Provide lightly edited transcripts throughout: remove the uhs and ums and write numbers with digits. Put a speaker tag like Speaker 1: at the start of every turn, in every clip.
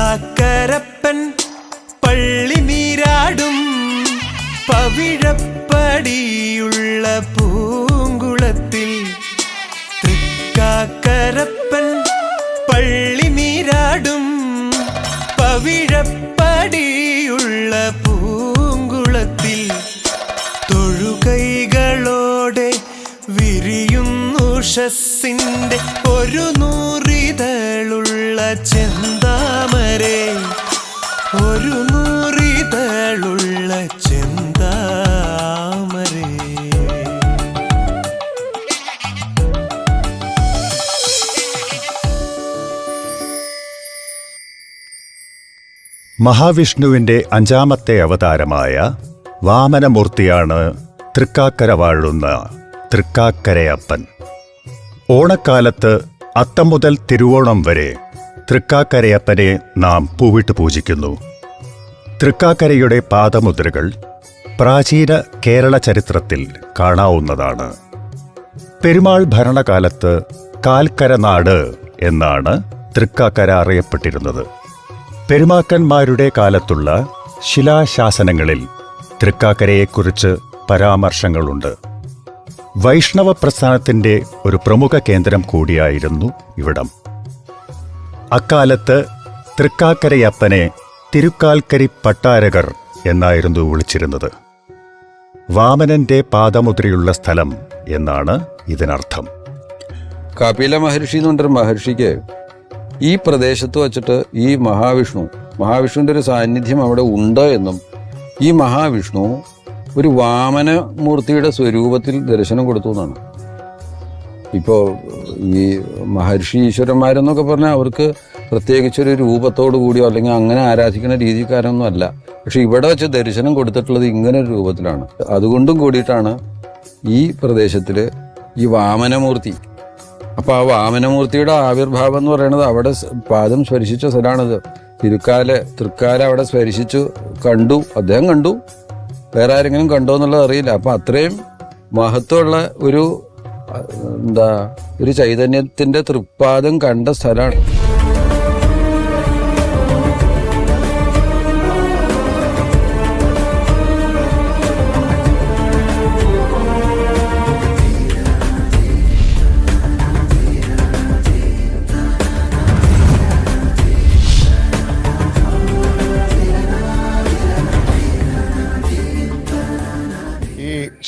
Speaker 1: തൃക്കാക്കരപ്പൻ പള്ളി നീരാടും പവിഴപ്പടിയുള്ള പൂങ്കുളത്തിൽ. തൃക്കാക്കരപ്പൻ പള്ളി നീരാടും പവിഴപ്പടിയുള്ള പൂങ്കുളത്തിൽ. തൊഴുകൈകളോടെ വിരിയുന്നു ഉഷസ്സിന്റെ ഒരു നൂറിതളുള്ള ചെന്താമരേ, ഒരു നൂറിതളുള്ള ചെന്താമരേ.
Speaker 2: മഹാവിഷ്ണുവിൻ്റെ 5ാമത്തെ അവതാരമായ വാമനമൂർത്തിയാണ് തൃക്കാക്കര വാഴുന്ന തൃക്കാക്കരയപ്പൻ. ഓണക്കാലത്ത് അത്തം മുതൽ തിരുവോണം വരെ തൃക്കാക്കരയപ്പനെ നാം പൂവിട്ട് പൂജിക്കുന്നു. തൃക്കാക്കരയുടെ പാദമുദ്രകൾ പ്രാചീന കേരള ചരിത്രത്തിൽ കാണാവുന്നതാണ്. പെരുമാൾ ഭരണകാലത്ത് കാൽക്കരനാട് എന്നാണ് തൃക്കാക്കര അറിയപ്പെട്ടിരുന്നത്. പെരുമാക്കന്മാരുടെ കാലത്തുള്ള ശിലാശാസനങ്ങളിൽ തൃക്കാക്കരയെക്കുറിച്ച് പരാമർശങ്ങളുണ്ട്. വൈഷ്ണവ പ്രസ്ഥാനത്തിൻ്റെ ഒരു പ്രമുഖ കേന്ദ്രം കൂടിയായിരുന്നു ഇവിടം. അക്കാലത്ത് തൃക്കാക്കരയപ്പനെ തിരുക്കാൽക്കരി പട്ടാരകർ എന്നായിരുന്നു വിളിച്ചിരുന്നത്. വാമനന്റെ പാദമുദ്രയുള്ള സ്ഥലം എന്നാണ് ഇതിനർത്ഥം.
Speaker 3: കപില മഹർഷി എന്ന് പറഞ്ഞൊരു മഹർഷിക്ക് ഈ പ്രദേശത്ത് വച്ചിട്ട് ഈ മഹാവിഷ്ണുവിൻ്റെ ഒരു സാന്നിധ്യം അവിടെ ഉണ്ട് എന്നും ഈ മഹാവിഷ്ണു ഒരു വാമനമൂർത്തിയുടെ സ്വരൂപത്തിൽ ദർശനം കൊടുത്തു എന്നാണ്. ഇപ്പോൾ ഈ മഹർഷി ഈശ്വരന്മാരെന്നൊക്കെ പറഞ്ഞാൽ അവർക്ക് പ്രത്യേകിച്ചൊരു രൂപത്തോടു കൂടിയോ അല്ലെങ്കിൽ അങ്ങനെ ആരാധിക്കുന്ന രീതിക്കാരൊന്നും അല്ല. പക്ഷെ ഇവിടെ വെച്ച് ദർശനം കൊടുത്തിട്ടുള്ളത് ഇങ്ങനൊരു രൂപത്തിലാണ്. അതുകൊണ്ടും കൂടിയിട്ടാണ് ഈ പ്രദേശത്തിൽ ഈ വാമനമൂർത്തി. അപ്പോൾ ആ വാമനമൂർത്തിയുടെ ആവിർഭാവം എന്ന് പറയുന്നത് അവിടെ പാദം സ്പർശിച്ച സ്ഥലമാണിത്. തൃക്കാല അവിടെ സ്പർശിച്ചു കണ്ടു, അദ്ദേഹം കണ്ടു, വേറെ ആരെങ്കിലും കണ്ടോ എന്നുള്ളത് അറിയില്ല. അപ്പം അത്രയും മഹത്വമുള്ള ഒരു ഒരു ചൈതന്യത്തിൻ്റെ തൃപ്പാദം കണ്ട സ്ഥലമാണ്.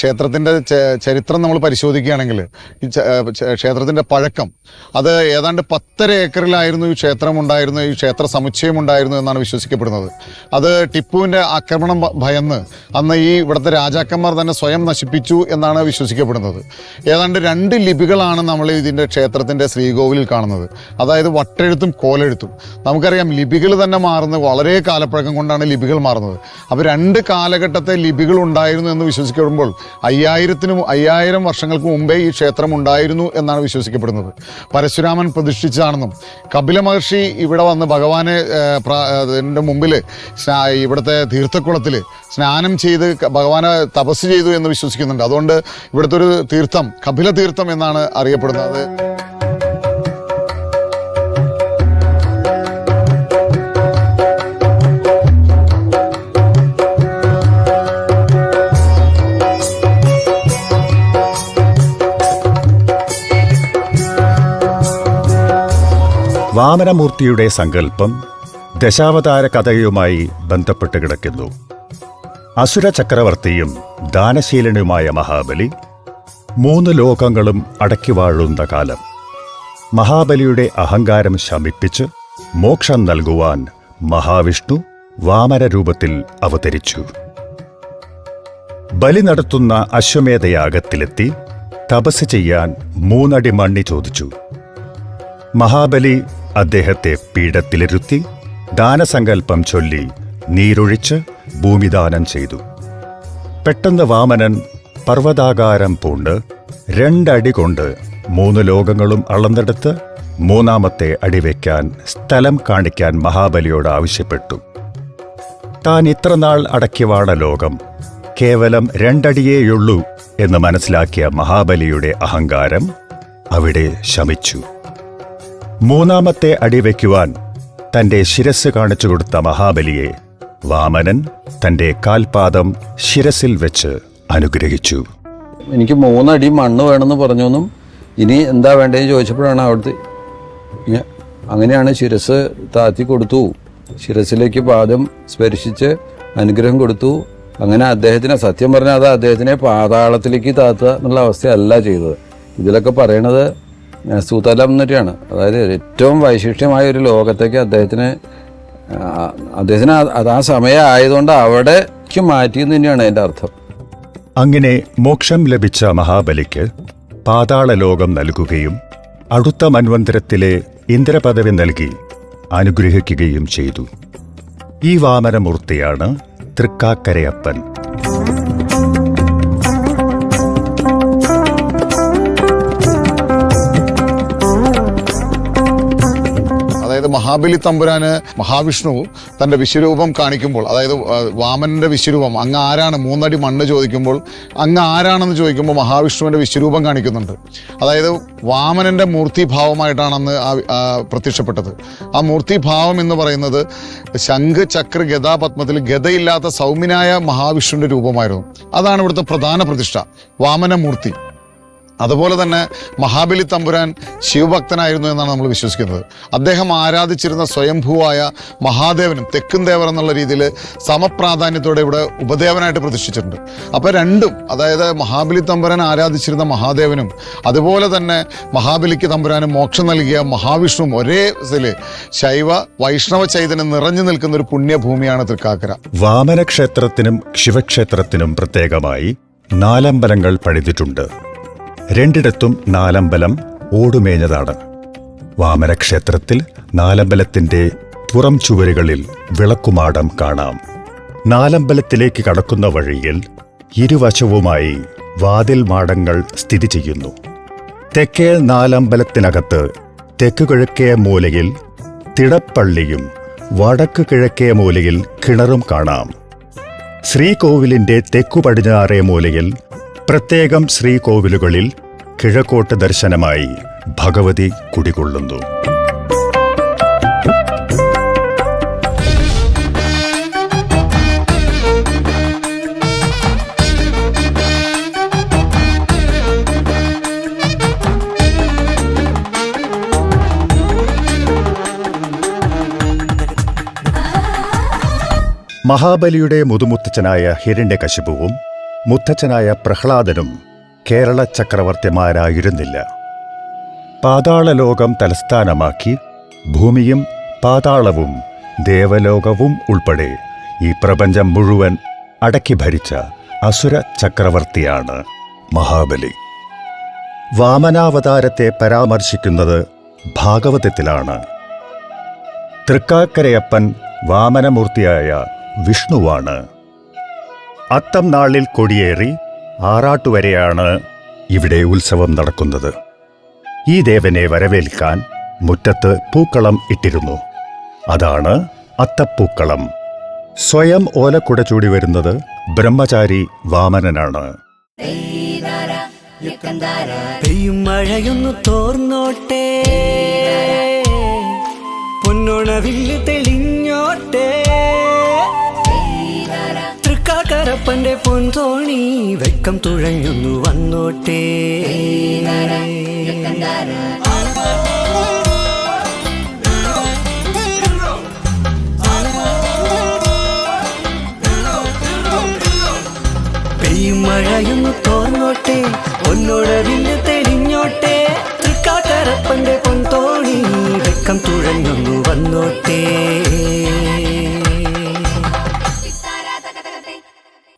Speaker 4: ക്ഷേത്രത്തിൻ്റെ ചരിത്രം നമ്മൾ പരിശോധിക്കുകയാണെങ്കിൽ ഈ ക്ഷേത്രത്തിൻ്റെ പഴക്കം അത് ഏതാണ്ട് 10.5 ഏക്കറിലായിരുന്നു ഈ ക്ഷേത്രം ഉണ്ടായിരുന്നു, ഈ ക്ഷേത്ര സമുച്ചയം ഉണ്ടായിരുന്നു എന്നാണ് വിശ്വസിക്കപ്പെടുന്നത്. അത് ടിപ്പുവിൻ്റെ ആക്രമണം ഭയന്ന് അന്ന് ഈ ഇവിടുത്തെ രാജാക്കന്മാർ തന്നെ സ്വയം നശിപ്പിച്ചു എന്നാണ് വിശ്വസിക്കപ്പെടുന്നത്. ഏതാണ്ട് 2 ലിപികളാണ് നമ്മൾ ഇതിൻ്റെ ക്ഷേത്രത്തിൻ്റെ ശ്രീകോവിലിൽ കാണുന്നത്. അതായത് വട്ടെഴുത്തും കോലെഴുത്തും. നമുക്കറിയാം ലിപികൾ തന്നെ മാറുന്നത് വളരെ കാലപ്പഴക്കം കൊണ്ടാണ് ലിപികൾ മാറുന്നത്. അപ്പോൾ 2 കാലഘട്ടത്തെ ലിപികൾ ഉണ്ടായിരുന്നു എന്ന് വിശ്വസിക്കപ്പെടുമ്പോൾ 5000 വർഷങ്ങൾക്ക് മുമ്പേ ഈ ക്ഷേത്രം ഉണ്ടായിരുന്നു എന്നാണ് വിശ്വസിക്കപ്പെടുന്നത്. പരശുരാമൻ പ്രതിഷ്ഠിച്ചതാണെന്നും കപില മഹർഷി ഇവിടെ വന്ന് ഭഗവാനെ മുമ്പിൽ ഇവിടുത്തെ തീർത്ഥക്കുളത്തിൽ സ്നാനം ചെയ്ത് ഭഗവാനെ തപസ് ചെയ്തു എന്ന് വിശ്വസിക്കുന്നുണ്ട്. അതുകൊണ്ട് ഇവിടുത്തെ ഒരു തീർത്ഥം കപില തീർത്ഥം എന്നാണ് അറിയപ്പെടുന്നത്.
Speaker 2: വാമനമൂർത്തിയുടെ സങ്കല്പം ദശാവതാര കഥയുമായി ബന്ധപ്പെട്ട് കിടക്കുന്നു. അസുര ചക്രവർത്തിയും ദാനശീലനുമായ മഹാബലി 3 ലോകങ്ങളും അടക്കി വാഴുന്ന കാലം. മഹാബലിയുടെ അഹങ്കാരം ശമിപ്പിച്ച് മോക്ഷം നൽകുവാൻ മഹാവിഷ്ണു വാമനരൂപത്തിൽ അവതരിച്ചു. ബലി നടത്തുന്ന അശ്വമേധയാഗത്തിലെത്തി തപസ് ചെയ്യാൻ 3 അടി മണ്ണി ചോദിച്ചു. മഹാബലി അദ്ദേഹത്തെ പീഠത്തിലിരുത്തി ദാനസങ്കല്പം ചൊല്ലി നീരൊഴിച്ച് ഭൂമിദാനം ചെയ്തു. പെട്ടെന്ന് വാമനൻ പർവ്വതാകാരം പൂണ്ട് 2 അടി കൊണ്ട് 3 ലോകങ്ങളും അളന്നെടുത്ത് 3ാമത്തെ അടിവെക്കാൻ സ്ഥലം കാണിക്കാൻ മഹാബലിയോട് ആവശ്യപ്പെട്ടു. താൻ ഇത്രനാൾ അടക്കിവാണ ലോകം കേവലം 2 അടിയേയുള്ളൂ എന്ന് മനസ്സിലാക്കിയ മഹാബലിയുടെ അഹങ്കാരം അവിടെ ശമിച്ചു. 3ാമത്തെ അടി വയ്ക്കുവാൻ തന്റെ ശിരസ് കാണിച്ചു കൊടുത്ത മഹാബലിയെ വാമനൻ തന്റെ കാൽപാദം ശിരസിൽ വെച്ച് അനുഗ്രഹിച്ചു.
Speaker 3: എനിക്ക് 3 അടി മണ്ണ് വേണമെന്ന് പറഞ്ഞൊന്നും ഇനി എന്താ വേണ്ടതെന്ന് ചോദിച്ചപ്പോഴാണ് അവിടുത്തെ അങ്ങനെയാണ് ശിരസ് താത്തി കൊടുത്തു. ശിരസിലേക്ക് പാദം സ്പർശിച്ച് അനുഗ്രഹം കൊടുത്തു. അങ്ങനെ അദ്ദേഹത്തിനെ, സത്യം പറഞ്ഞാൽ അത് അദ്ദേഹത്തിനെ പാതാളത്തിലേക്ക് താത്തുക എന്നുള്ള അവസ്ഥയല്ല ചെയ്തത്. ഇതിലൊക്കെ പറയണത് സുതലം എന്നിട്ടാണ്. അതായത് ഏറ്റവും വൈശിഷ്ട്യമായ ഒരു ലോകത്തേക്ക് അദ്ദേഹത്തിന് അത് ആ സമയം ആയതുകൊണ്ട് അവിടേക്ക് മാറ്റിയെന്ന് തന്നെയാണ് അതിൻ്റെ അർത്ഥം.
Speaker 2: അങ്ങനെ മോക്ഷം ലഭിച്ച മഹാബലിക്ക് പാതാള ലോകം നൽകുകയും അടുത്ത മന്വന്തരത്തിലെ ഇന്ദ്രപദവി നൽകി അനുഗ്രഹിക്കുകയും ചെയ്തു. ഈ വാമനമൂർത്തിയാണ് തൃക്കാക്കരയപ്പൻ.
Speaker 4: അതായത് മഹാബലി തമ്പുരാന് മഹാവിഷ്ണു തൻ്റെ വിശ്വരൂപം കാണിക്കുമ്പോൾ, അതായത് വാമനന്റെ വിശ്വരൂപം അങ്ങ് ആരാണ് 3 അടി മണ്ണ് ചോദിക്കുമ്പോൾ അങ്ങ് ആരാണെന്ന് ചോദിക്കുമ്പോൾ മഹാവിഷ്ണുവിന്റെ വിശ്വരൂപം കാണിക്കുന്നുണ്ട്. അതായത് വാമനന്റെ മൂർത്തിഭാവമായിട്ടാണ് അന്ന് പ്രത്യക്ഷപ്പെട്ടത്. ആ മൂർത്തിഭാവം എന്ന് പറയുന്നത് ശംഖ് ചക്ര ഗദാപത്മത്തിൽ ഗദയില്ലാത്ത സൗമ്യനായ മഹാവിഷ്ണുവിന്റെ രൂപമായിരുന്നു. അതാണ് ഇവിടുത്തെ പ്രധാന പ്രതിഷ്ഠ, വാമനമൂർത്തി. അതുപോലെ തന്നെ മഹാബലി തമ്പുരാൻ ശിവഭക്തനായിരുന്നു എന്നാണ് നമ്മൾ വിശ്വസിക്കുന്നത്. അദ്ദേഹം ആരാധിച്ചിരുന്ന സ്വയംഭൂവായ മഹാദേവനും തെക്കൻ ദേവർ എന്നുള്ള രീതിയിൽ സമപ്രാധാന്യത്തോടെ ഇവിടെ ഉപദേവനായിട്ട് പ്രതിഷ്ഠിച്ചിട്ടുണ്ട്. അപ്പോൾ രണ്ടും, അതായത് മഹാബലി തമ്പുരാൻ ആരാധിച്ചിരുന്ന മഹാദേവനും അതുപോലെ തന്നെ മഹാബലിക്ക് തമ്പുരാനും മോക്ഷം നൽകിയ മഹാവിഷ്ണുവും ഒരേ ശൈവ വൈഷ്ണവ ചൈതന്യം നിറഞ്ഞു നിൽക്കുന്ന ഒരു പുണ്യഭൂമിയാണ് തൃക്കാക്കര.
Speaker 2: വാമനക്ഷേത്രത്തിനും ശിവക്ഷേത്രത്തിനും പ്രത്യേകമായി 4 അമ്പലങ്ങൾ പണിതിട്ടുണ്ട്. 2 നാലമ്പലം ഓടുമേഞ്ഞതാണ്. വാമനക്ഷേത്രത്തിൽ 4 അമ്പലത്തിന്റെ പുറം ചുവരുകളിൽ വിളക്കുമാടം കാണാം. 4 അമ്പലത്തിലേക്ക് കടക്കുന്ന വഴിയിൽ ഇരുവശവുമായി വാതിൽ മാടങ്ങൾ സ്ഥിതി ചെയ്യുന്നു. തെക്കേ 4 അമ്പലത്തിനകത്ത് തെക്ക് കിഴക്കേ മൂലയിൽ തിടപ്പള്ളിയും വടക്ക് കിഴക്കേ മൂലയിൽ കിണറും കാണാം. ശ്രീകോവിലിന്റെ തെക്കു പടിഞ്ഞാറേ മൂലയിൽ പ്രത്യേകം ശ്രീകോവിലുകളിൽ കിഴക്കോട്ട് ദർശനമായി ഭഗവതി കുടികൊള്ളുന്നു. മഹാബലിയുടെ മുതുമുത്തച്ഛനായ ഹിരണ്യകശിപുവും മുത്തച്ഛനായ പ്രഹ്ലാദനും കേരള ചക്രവർത്തിമാരായിരുന്നില്ല. പാതാളലോകം തലസ്ഥാനമാക്കി ഭൂമിയും പാതാളവും ദേവലോകവും ഉൾപ്പെടെ ഈ പ്രപഞ്ചം മുഴുവൻ അടക്കി ഭരിച്ച അസുര ചക്രവർത്തിയാണ് മഹാബലി. വാമനാവതാരത്തെ പരാമർശിക്കുന്നത് ഭാഗവതത്തിലാണ്. തൃക്കാക്കരയപ്പൻ വാമനമൂർത്തിയായ വിഷ്ണുവാണ്. അത്തം നാളിൽ കൊടിയേറി ആറാട്ടുവരെയാണ് ഇവിടെ ഉത്സവം നടക്കുന്നത്. ഈ ദേവനെ വരവേൽക്കാൻ മുറ്റത്ത് പൂക്കളം ഇട്ടിരുന്നു. അതാണ് അത്തപ്പൂക്കളം. സ്വയം ഓലക്കുട ചൂടി വരുന്നത് ബ്രഹ്മചാരി വാമനനാണ്.
Speaker 5: പെയ്യും മഴയൊന്നു തോർന്നോട്ടെ, പൊന്നോണവില്ല് തെളിഞ്ഞോട്ടെ, തൃക്കാക്കരപ്പന്റെ പൊൻതോണി വെക്കം തുഴഞ്ഞൊന്നു വന്നോട്ടെ. പെയ്യും മഴയൊന്നു തോർന്നോട്ടെ, പൊന്നോണവില്ല് തെളിഞ്ഞോട്ടെ, തൃക്കാക്കരപ്പന്റെ പൊൻതോണി വെക്കം തുഴഞ്ഞൊന്നു വന്നോട്ടെ.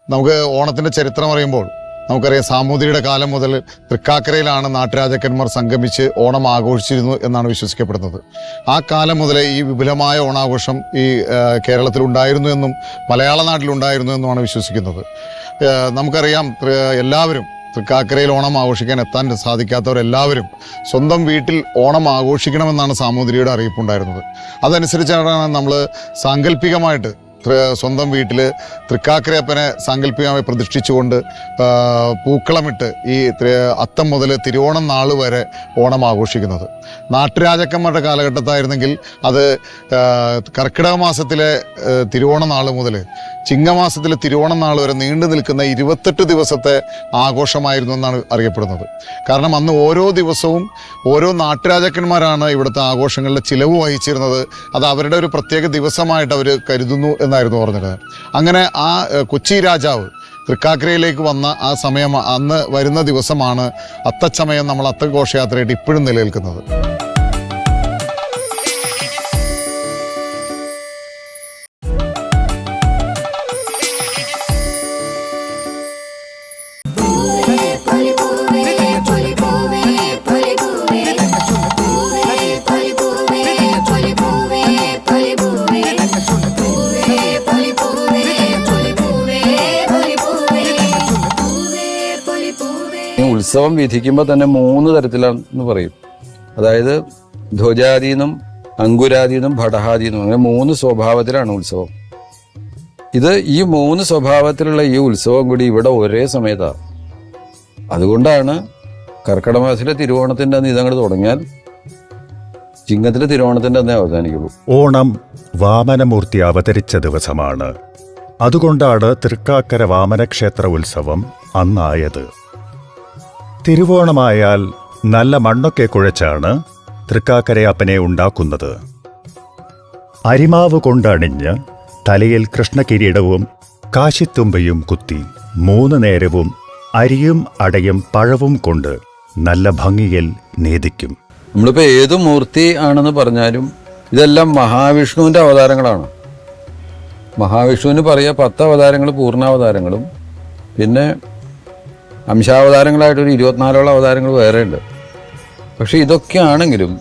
Speaker 4: നമുക്ക് ഓണത്തിന്റെ ചരിത്രം അറിയുമ്പോൾ നമുക്കറിയാം, സാമൂതിരിയുടെ കാലം മുതൽ തൃക്കാക്കരയിലാണ് നാട്ടുരാജാക്കന്മാർ സംഗമിച്ച് ഓണം ആഘോഷിച്ചിരുന്നു എന്നാണ് വിശ്വസിക്കപ്പെടുന്നത്. ആ കാലം മുതൽ ഈ വിപുലമായ ഓണാഘോഷം ഈ കേരളത്തിലുണ്ടായിരുന്നു എന്നും മലയാള നാട്ടിലുണ്ടായിരുന്നു എന്നുമാണ് വിശ്വസിക്കുന്നത്. നമുക്കറിയാം, എല്ലാവരും തൃക്കാക്കരയിൽ ഓണം ആഘോഷിക്കാൻ എത്താൻ സാധിക്കാത്തവരെല്ലാവരും സ്വന്തം വീട്ടിൽ ഓണം ആഘോഷിക്കണമെന്നാണ് സാമൂതിരിയുടെ അറിയിപ്പുണ്ടായിരുന്നത്. അതനുസരിച്ചാണ് നമ്മൾ സാങ്കല്പികമായിട്ട് സ്വന്തം വീട്ടിൽ തൃക്കാക്കരയപ്പനെ സാങ്കല്പികമായി പ്രതിഷ്ഠിച്ചുകൊണ്ട് പൂക്കളമിട്ട് ഈ അത്തം മുതൽ തിരുവോണം നാൾ വരെ ഓണം ആഘോഷിക്കുന്നത്. നാട്ടുരാജാക്കന്മാരുടെ കാലഘട്ടത്തായിരുന്നെങ്കിൽ അത് കർക്കിടക മാസത്തിലെ തിരുവോണ നാൾ മുതൽ ചിങ്ങമാസത്തിലെ തിരുവോണ നാൾ വരെ നീണ്ടു നിൽക്കുന്ന 28 ദിവസത്തെ ആഘോഷമായിരുന്നു എന്നാണ് അറിയപ്പെടുന്നത്. കാരണം അന്ന് ഓരോ ദിവസവും ഓരോ നാട്ടുരാജാക്കന്മാരാണ് ഇവിടുത്തെ ആഘോഷങ്ങളുടെ ചിലവ് വഹിച്ചിരുന്നത്. അത് അവരുടെ ഒരു പ്രത്യേക ദിവസമായിട്ട് അവർ കരുതുന്നു എന്നായിരുന്നു പറഞ്ഞത്. അങ്ങനെ ആ കൊച്ചി രാജാവ് തൃക്കാക്കരയിലേക്ക് വന്ന ആ സമയം, അന്ന് വരുന്ന ദിവസമാണ് അത്തച്ചമയം, നമ്മൾ അത്തഘോഷയാത്രയായിട്ട് ഇപ്പോഴും നിലനിൽക്കുന്നത്.
Speaker 3: ഉത്സവം വിധിക്കുമ്പോൾ തന്നെ 3 തരത്തിലാണെന്ന് പറയും. അതായത് ധ്വജാദീനം, അങ്കുരാദീനം, ഭടഹാദീനം, അങ്ങനെ 3 സ്വഭാവത്തിലാണ് ഉത്സവം. ഈ 3 സ്വഭാവത്തിലുള്ള ഈ ഉത്സവം കൂടി ഇവിടെ ഒരേ സമയത്താണ്. അതുകൊണ്ടാണ് കർക്കിടക മാസത്തിലെ തിരുവോണത്തിൻ്റെ അന്ന് ഇതങ്ങോട്ട് തുടങ്ങിയാൽ ചിങ്ങത്തിലെ തിരുവോണത്തിൻ്റെ അന്നേ അവസാനിക്കുള്ളൂ.
Speaker 2: ഓണം വാമനമൂർത്തി അവതരിച്ച ദിവസമാണ്. അതുകൊണ്ടാണ് തൃക്കാക്കര വാമനക്ഷേത്ര ഉത്സവം അന്നായത്. തിരുവോണമായാൽ നല്ല മണ്ണൊക്കെ കുഴച്ചാണ് തൃക്കാക്കരയപ്പനെ ഉണ്ടാക്കുന്നത്. അരിമാവ് കൊണ്ടണിഞ്ഞ് തലയിൽ കൃഷ്ണകിരീടവും കാശിത്തുമ്പയും കുത്തി 3 നേരവും അരിയും അടയും പഴവും കൊണ്ട് നല്ല ഭംഗിയിൽ നേദിക്കും.
Speaker 3: നമ്മളിപ്പോൾ ഏത് മൂർത്തി ആണെന്ന് പറഞ്ഞാലും ഇതെല്ലാം മഹാവിഷ്ണുവിൻ്റെ അവതാരങ്ങളാണ്. മഹാവിഷ്ണുവിന് പറയുക 10 അവതാരങ്ങൾ പൂർണ്ണാവതാരങ്ങളും പിന്നെ അംശാവതാരങ്ങളായിട്ടൊരു 24 അവതാരങ്ങൾ വേറെ ഉണ്ട്. പക്ഷെ ഇതൊക്കെ ആണെങ്കിലും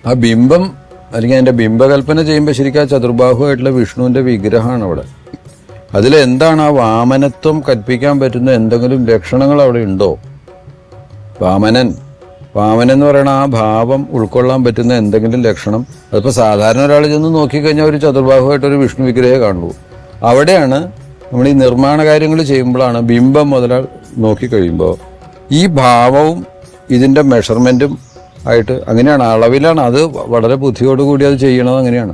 Speaker 3: ആ ബിംബം അല്ലെങ്കിൽ അതിൻ്റെ ബിംബകൽപ്പന ചെയ്യുമ്പോൾ ശരിക്കും ആ ചതുർബാഹുവായിട്ടുള്ള വിഷ്ണുവിൻ്റെ വിഗ്രഹമാണ് അവിടെ. അതിലെന്താണ് ആ വാമനത്വം കൽപ്പിക്കാൻ പറ്റുന്ന എന്തെങ്കിലും ലക്ഷണങ്ങൾ അവിടെ ഉണ്ടോ? വാമനൻ എന്ന് പറയുന്ന ആ ഭാവം ഉൾക്കൊള്ളാൻ പറ്റുന്ന എന്തെങ്കിലും ലക്ഷണം. അതിപ്പോൾ സാധാരണ ഒരാൾ ചെന്ന് നോക്കിക്കഴിഞ്ഞാൽ ഒരു ചതുർബാഹുവായിട്ടൊരു വിഷ്ണു വിഗ്രഹമേ കാണുള്ളൂ. അവിടെയാണ് നമ്മൾ ഈ നിർമ്മാണ കാര്യങ്ങൾ ചെയ്യുമ്പോഴാണ് ബിംബം മുതൽ നോക്കിക്കഴിയുമ്പോൾ ഈ ഭാവവും ഇതിൻ്റെ മെഷർമെൻറ്റും ആയിട്ട് അങ്ങനെയാണ്, അളവിലാണ്. അത് വളരെ ബുദ്ധിയോടുകൂടി അത് ചെയ്യണത് അങ്ങനെയാണ്.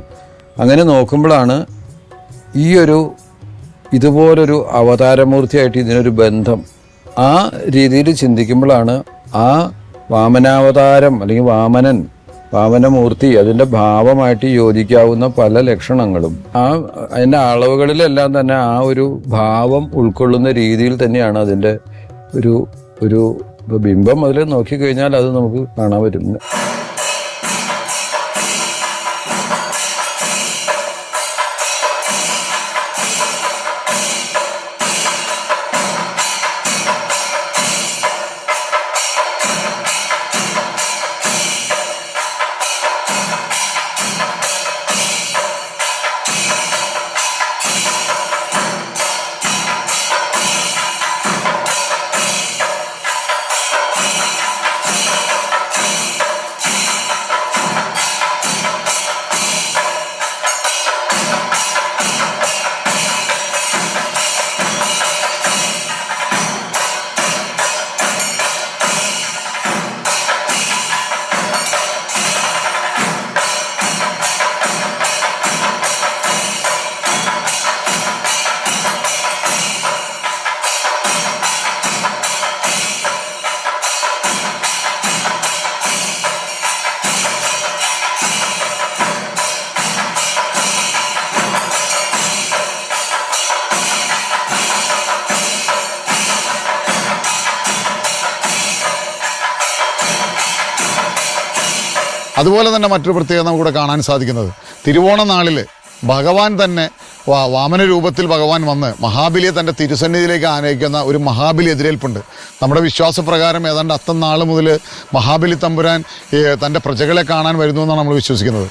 Speaker 3: അങ്ങനെ നോക്കുമ്പോഴാണ് ഇതുപോലൊരു അവതാരമൂർത്തിയായിട്ട് ഇതിനൊരു ബന്ധം. ആ രീതിയിൽ ചിന്തിക്കുമ്പോഴാണ് ആ വാമനാവതാരം അല്ലെങ്കിൽ വാമനമൂർത്തി അതിൻ്റെ ഭാവമായിട്ട് യോജിക്കാവുന്ന പല ലക്ഷണങ്ങളും അതിൻ്റെ അളവുകളിലെല്ലാം തന്നെ ആ ഒരു ഭാവം ഉൾക്കൊള്ളുന്ന രീതിയിൽ തന്നെയാണ് അതിൻ്റെ ഒരു ബിംബം മുതൽ നോക്കിക്കഴിഞ്ഞാൽ അത് നമുക്ക് കാണാൻ പറ്റും.
Speaker 4: അതുപോലെ തന്നെ മറ്റൊരു പ്രത്യേകത നമുക്കിവിടെ കാണാൻ സാധിക്കുന്നത് തിരുവോണ നാളിൽ ഭഗവാൻ തന്നെ വാമന രൂപത്തിൽ ഭഗവാൻ വന്ന് മഹാബലിയെ തൻ്റെ തിരുസന്നിധിയിലേക്ക് ആനയിക്കുന്ന ഒരു മഹാബലി എതിരേൽപ്പുണ്ട്. നമ്മുടെ വിശ്വാസപ്രകാരം ഏതാണ്ട് അത്തനാൾ മുതൽ മഹാബലി തമ്പുരാൻ തൻ്റെ പ്രജകളെ കാണാൻ വരുന്നു എന്നാണ് നമ്മൾ വിശ്വസിക്കുന്നത്.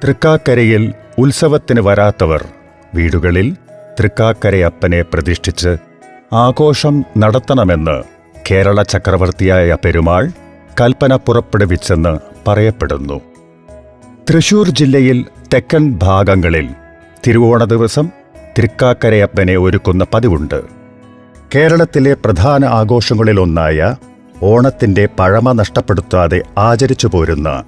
Speaker 2: തൃക്കാക്കരയിൽ ഉത്സവത്തിന് വരാത്തവർ വീടുകളിൽ തൃക്കാക്കരയപ്പനെ പ്രതിഷ്ഠിച്ച് ആഘോഷം നടത്തണമെന്ന് കേരള ചക്രവർത്തിയായ പെരുമാൾ കൽപ്പന പുറപ്പെടുവിച്ചെന്ന് പറയപ്പെടുന്നു. തൃശൂർ ജില്ലയിൽ തെക്കൻ ഭാഗങ്ങളിൽ തിരുവോണ ദിവസം തൃക്കാക്കരയപ്പനെ ഒരുക്കുന്ന പതിവുണ്ട്. കേരളത്തിലെ പ്രധാന ആഘോഷങ്ങളിലൊന്നായ ഓണത്തിന്റെ പഴമ നഷ്ടപ്പെടുത്താതെ ആചരിച്ചു പോരുന്ന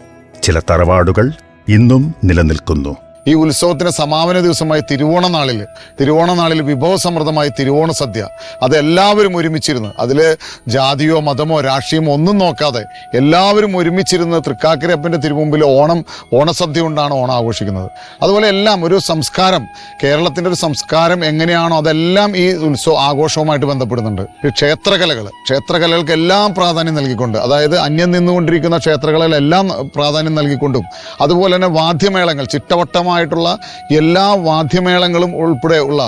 Speaker 2: ചില തറവാടുകൾ ഇന്നും നിലനിൽക്കുന്നു.
Speaker 4: ഈ ഉത്സവത്തിന് സമാപന ദിവസമായി തിരുവോണനാളിൽ വിഭവസമൃദ്ധമായി തിരുവോണ സദ്യ, അതെല്ലാവരും ഒരുമിച്ചിരുന്ന്, അതിൽ ജാതിയോ മതമോ രാഷ്ട്രീയമോ ഒന്നും നോക്കാതെ എല്ലാവരും ഒരുമിച്ചിരുന്ന് തൃക്കാക്കരയപ്പൻ്റെ തിരുമുമ്പിൽ ഓണസദ്യ കൊണ്ടാണ് ഓണം ആഘോഷിക്കുന്നത്. അതുപോലെ എല്ലാം ഒരു സംസ്കാരം, കേരളത്തിൻ്റെ ഒരു സംസ്കാരം എങ്ങനെയാണോ അതെല്ലാം ഈ ആഘോഷവുമായിട്ട് ബന്ധപ്പെടുന്നുണ്ട്. ഈ ക്ഷേത്രകലകൾക്ക് എല്ലാം പ്രാധാന്യം നൽകിക്കൊണ്ട്, അതായത് അന്യം നിന്നുകൊണ്ടിരിക്കുന്ന ക്ഷേത്രകലകളെല്ലാം പ്രാധാന്യം നൽകിക്കൊണ്ടും, അതുപോലെ തന്നെ വാദ്യമേളങ്ങൾ, ചിട്ടവട്ടമായിട്ടുള്ള എല്ലാ വാദ്യമേളങ്ങളും ഉൾപ്പെടെ ഉള്ള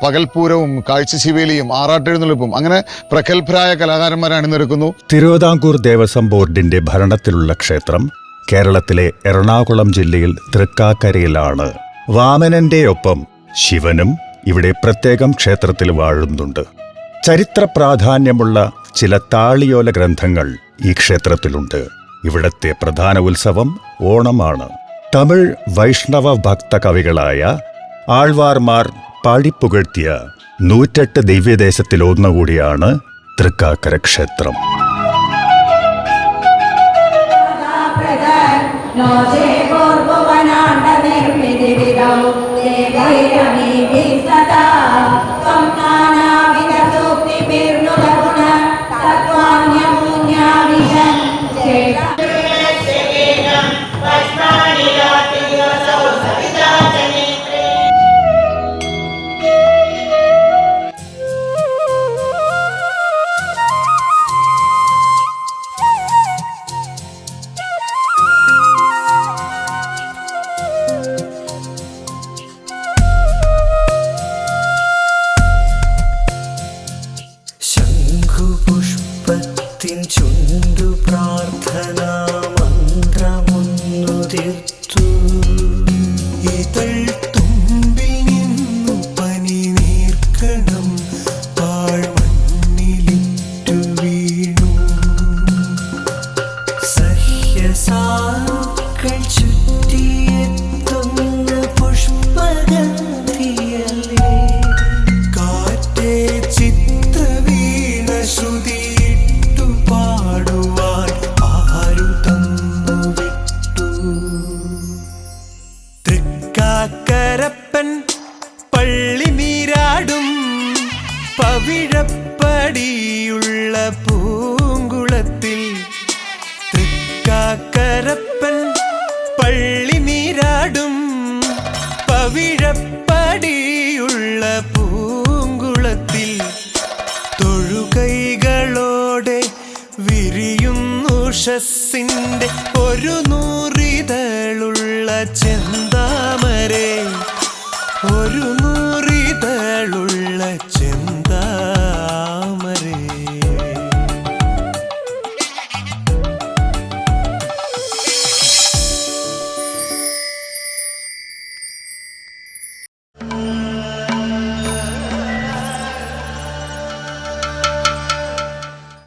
Speaker 4: പകൽപൂരവും കാഴ്ചശിവേലിയും ആറാട്ടെഴുന്നള്ളിപ്പും അങ്ങനെ പ്രഗത്ഭരായ കലാകാരന്മാരെ അണിനിരക്കുന്നു.
Speaker 2: തിരുവിതാംകൂർ ദേവസ്വം ബോർഡിന്റെ ഭരണത്തിലുള്ള ക്ഷേത്രം കേരളത്തിലെ എറണാകുളം ജില്ലയിൽ തൃക്കാക്കരയിലാണ്. വാമനന്റെ ഒപ്പം ശിവനും ഇവിടെ പ്രത്യേകം ക്ഷേത്രത്തിൽ വാഴുന്നുണ്ട്. ചരിത്ര പ്രാധാന്യമുള്ള ചില താളിയോല ഗ്രന്ഥങ്ങൾ ഈ ക്ഷേത്രത്തിലുണ്ട്. ഇവിടത്തെ പ്രധാന ഉത്സവം ഓണമാണ്. തമിഴ് വൈഷ്ണവ ഭക്ത കവികളായ ആൾവാർമാർ പാടിപ്പുകഴ്ത്തിയ 108 ദിവ്യദേശത്തിലൊന്നുകൂടിയാണ് തൃക്കാക്കര ക്ഷേത്രം.
Speaker 5: ശംഖുപുഷ്പത്തിൻ ചുണ്ടു പ്രാർത്ഥനാ മന്ത്രമൊന്നുതിർത്തു.
Speaker 1: ഇതൾ തുമ്പിൽ നിന്നു പനി നീർക്കണം പാഴ്മണ്ണിലിട്ടു വീണു.
Speaker 5: സഹ്യസാക്കൾ ചുറ്റിയെത്തുന്ന പുഷ്പഗന്ധിയല്ലേ.
Speaker 1: കാറ്റേ ചിത്രവീണ ശ്രുതിയിട്ടു പാടുവാൻ ആരു തന്നു വിട്ടു. തൃക്കാക്കരപ്പൻ പള്ളി നീരാടും പവിഴപ്പടിയുള്ള പൂങ്കുളത്തിൽ. തൃക്കാക്കരപ്പൻ പള്ളി നീരാടും പവിഴപ്പടിയുള്ള പൂങ്കുളത്തിൽ. തൊഴുകൈകളോടെ വിരിയുന്നുഷസ്സിൻ്റെ ഒരു നൂറിതളുള്ള ചെന്താമരേ, ഒരു